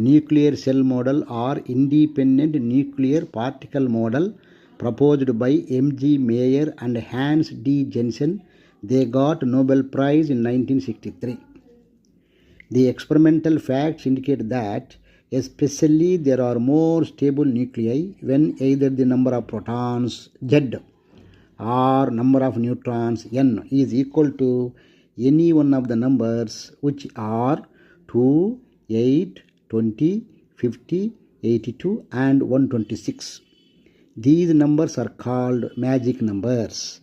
nuclear cell model or independent nuclear particle model proposed by M.G. Mayer and Hans D. Jensen. They got Nobel Prize in 1963. The experimental facts indicate that especially there are more stable nuclei when either the number of protons Z or number of neutrons N is equal to any one of the numbers which are 2, 8, 20, 50, 82 and 126. These numbers are called magic numbers.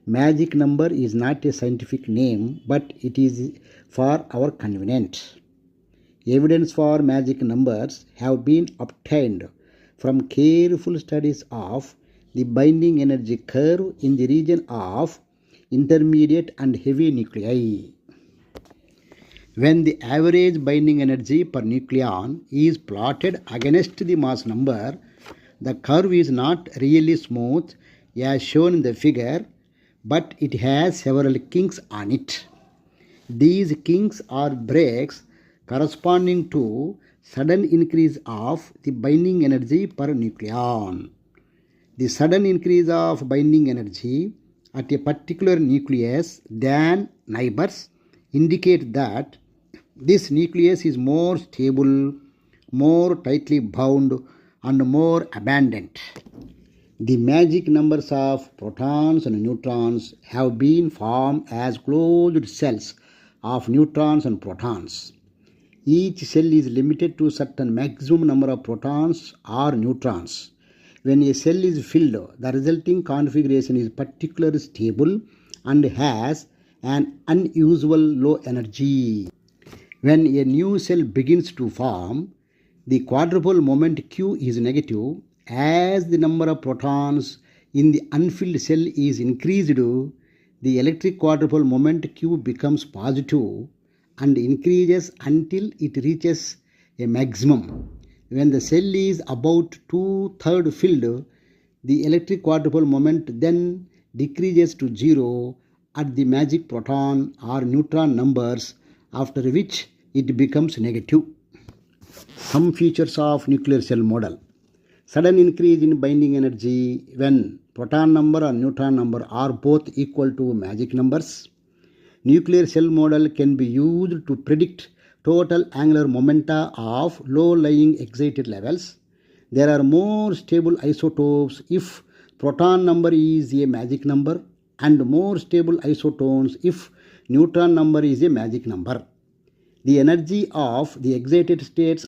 Magic number is not a scientific name, but it is for our convenience. Evidence for magic numbers have been obtained from careful studies of the binding energy curve in the region of intermediate and heavy nuclei. When the average binding energy per nucleon is plotted against the mass number, the curve is not really smooth as shown in the figure, but it has several kinks on it. These kinks are breaks corresponding to sudden increase of the binding energy per nucleon. The sudden increase of binding energy at a particular nucleus than neighbors indicate that this nucleus is more stable, more tightly bound, and more abundant. The magic numbers of protons and neutrons have been formed as closed cells of neutrons and protons. Each cell is limited to a certain maximum number of protons or neutrons. When a cell is filled, the resulting configuration is particularly stable and has an unusual low energy. When a new cell begins to form, the quadrupole moment Q is negative. As the number of protons in the unfilled cell is increased, the electric quadrupole moment Q becomes positive and increases until it reaches a maximum. When the cell is about 2/3 filled, the electric quadrupole moment then decreases to 0 at the magic proton or neutron numbers, after which it becomes negative. Some features of nuclear cell model. Sudden increase in binding energy when proton number and neutron number are both equal to magic numbers. Nuclear cell model can be used to predict total angular momenta of low-lying excited levels. There are more stable isotopes if proton number is a magic number, and more stable isotopes if neutron number is a magic number. The energy of the excited states